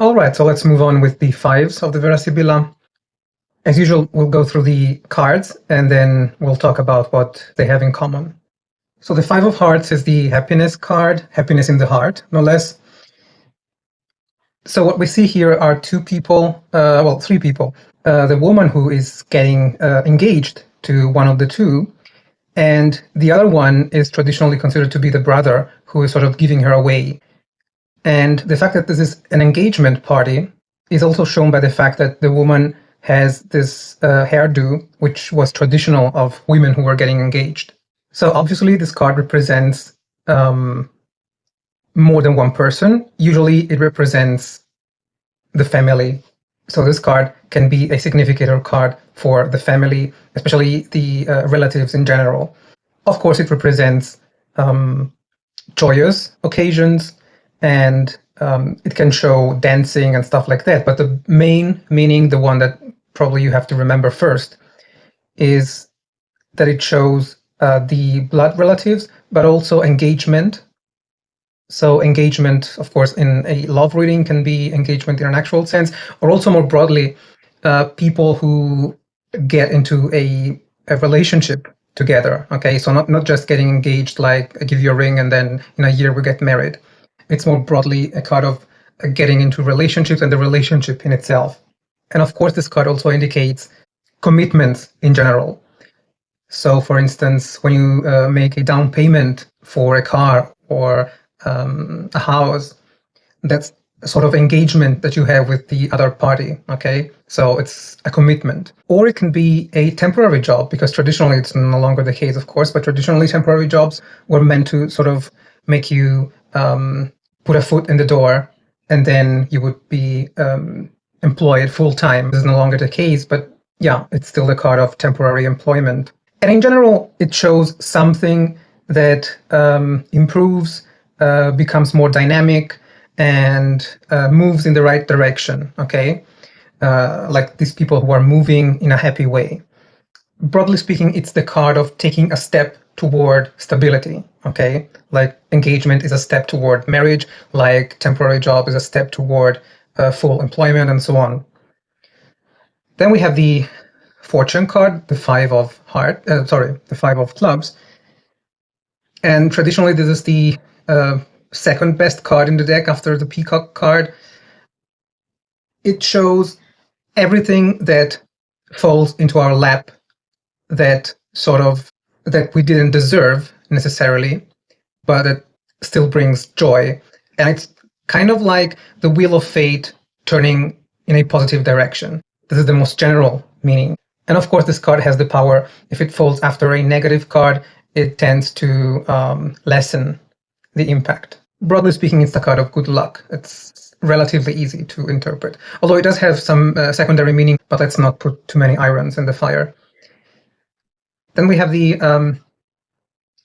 All right, so let's move on with the fives of the Vera Sibilla. As usual, we'll go through the cards and then we'll talk about what they have in common. So the Five of Hearts is the happiness card, happiness in the heart, no less. So what we see here are three people. The woman who is getting engaged to one of the two, and the other one is traditionally considered to be the brother who is sort of giving her away. And the fact that this is an engagement party is also shown by the fact that the woman has this hairdo, which was traditional of women who were getting engaged. So obviously this card represents more than one person. Usually it represents the family. So this card can be a significator card for the family, especially the relatives in general. Of course, it represents joyous occasions, and it can show dancing and stuff like that. But the main meaning, the one that probably you have to remember first, is that it shows the blood relatives, but also engagement. So engagement, of course, in a love reading can be engagement in an actual sense, or also more broadly, people who get into a relationship together. Okay, so not just getting engaged, like I give you a ring and then in a year we get married. It's more broadly a card of getting into relationships and the relationship in itself. And of course, this card also indicates commitments in general. So for instance, when you make a down payment for a car or a house, that's a sort of engagement that you have with the other party, okay? So it's a commitment. Or it can be a temporary job, because traditionally it's no longer the case, of course, but traditionally temporary jobs were meant to sort of make you put a foot in the door, and then you would be employed full-time. This is no longer the case, but yeah, it's still the card of temporary employment. And in general, it shows something that improves, becomes more dynamic, and moves in the right direction, okay? Like these people who are moving in a happy way. Broadly speaking, it's the card of taking a step toward stability, okay? Like engagement is a step toward marriage, like temporary job is a step toward full employment, and so on. Then we have the fortune card, the Five of Clubs. And traditionally, this is the second best card in the deck after the Peacock card. It shows everything that falls into our lap that we didn't deserve necessarily, but it still brings joy. And it's kind of like the wheel of fate turning in a positive direction. This is the most general meaning. And of course, this card has the power, if it falls after a negative card, it tends to lessen the impact. Broadly speaking, it's the card of good luck. It's relatively easy to interpret, although it does have some secondary meaning, but let's not put too many irons in the fire. Then we have the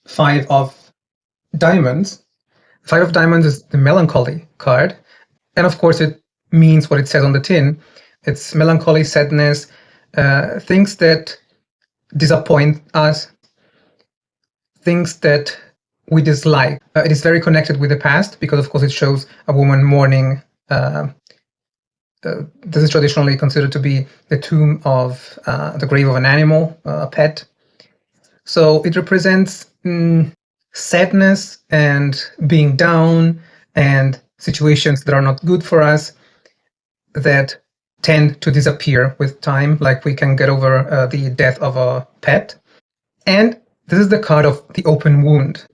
Five of Diamonds. Five of Diamonds is the melancholy card. And of course, it means what it says on the tin. It's melancholy, sadness, things that disappoint us, things that we dislike. It is very connected with the past because, of course, it shows a woman mourning. This is traditionally considered to be the tomb of the grave of an animal, a pet. So it represents sadness and being down and situations that are not good for us that tend to disappear with time, like we can get over the death of a pet. And this is the card of the open wound,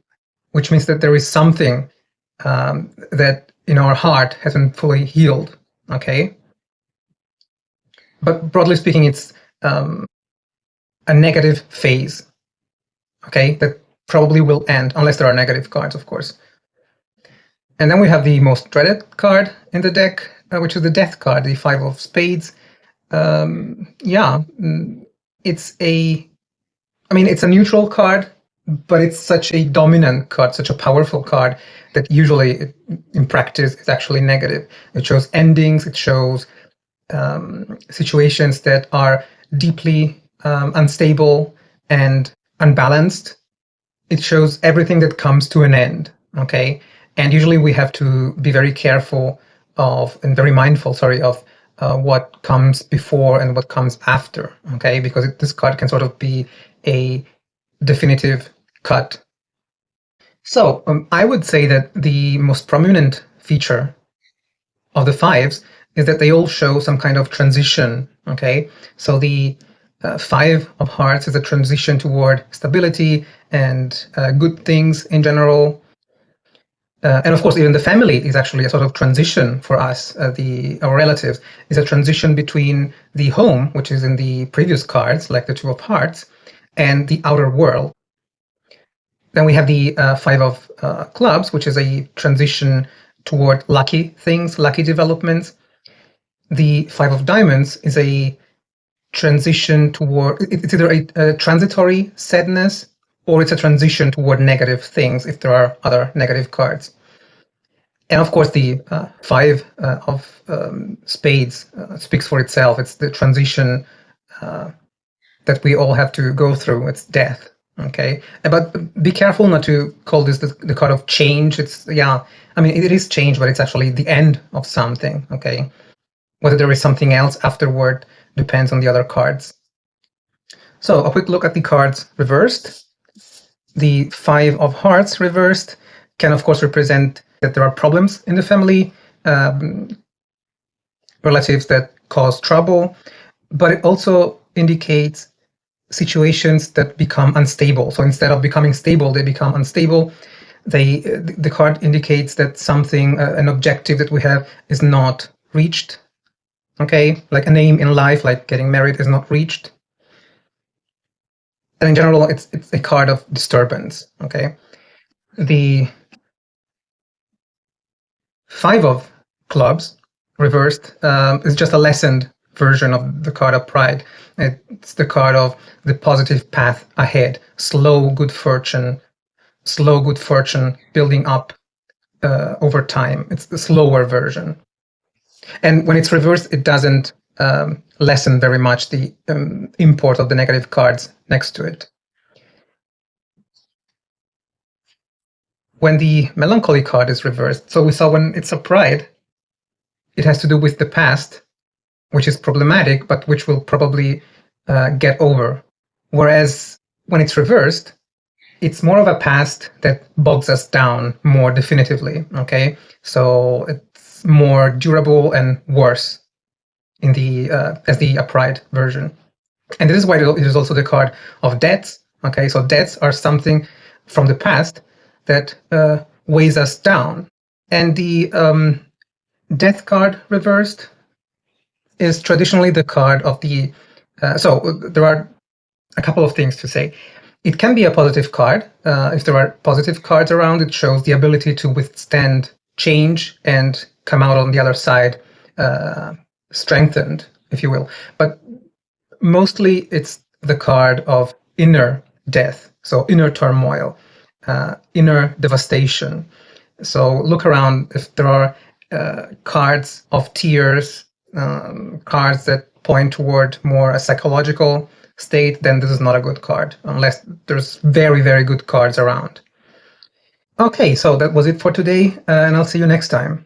which means that there is something that in our heart hasn't fully healed, okay? But broadly speaking, it's a negative phase, okay, that probably will end, unless there are negative cards, of course. And then we have the most dreaded card in the deck, which is the Death card, the Five of Spades. It's a neutral card, but it's such a dominant card, such a powerful card, that usually, in practice, it's actually negative. It shows endings, it shows situations that are deeply unstable and unbalanced. It shows everything that comes to an end, okay? And usually we have to be very careful of, and very mindful, sorry, of what comes before and what comes after, okay? Because this card can sort of be a definitive cut. So I would say that the most prominent feature of the fives is that they all show some kind of transition, okay? So the five of hearts is a transition toward stability and good things in general. And of course, even the family is actually a sort of transition for us. Our relatives is a transition between the home, which is in the previous cards, like the two of hearts, and the outer world. Then we have the five of clubs, which is a transition toward lucky things, lucky developments. The five of diamonds is a transition toward, it's either a transitory sadness or it's a transition toward negative things if there are other negative cards. And of course, the five of spades speaks for itself. It's the transition that we all have to go through. It's death. Okay, but be careful not to call this the card of change. It's, yeah, I mean, it is change, but it's actually the end of something. Okay, whether there is something else afterward depends on the other cards. So a quick look at the cards reversed. The five of hearts reversed can of course represent that there are problems in the family, relatives that cause trouble, but it also indicates situations that become unstable. So instead of becoming stable, they become unstable. The card indicates that something, an objective that we have, is not reached. Okay, like an aim in life, like getting married, is not reached. And in general, it's a card of disturbance. Okay, the five of clubs reversed is just a lessened version of the card of pride. It's the card of the positive path ahead, slow good fortune building up over time. It's the slower version. And when it's reversed, it doesn't lessen very much the import of the negative cards next to it. When the melancholy card is reversed, so we saw when it's a pride, it has to do with the past, which is problematic, but which will probably get over. Whereas when it's reversed, it's more of a past that bogs us down more definitively, okay? So it's more durable and worse in the as the upright version. And this is why it is also the card of debts, okay? So debts are something from the past that weighs us down. And the death card reversed is traditionally the card of the, so there are a couple of things to say. It can be a positive card. If there are positive cards around, it shows the ability to withstand change and come out on the other side strengthened, if you will. But mostly it's the card of inner death, so inner turmoil, inner devastation. So look around. If there are cards of tears, cards that point toward more a psychological state, then this is not a good card, unless there's very, very good cards around. Okay, so that was it for today, and I'll see you next time.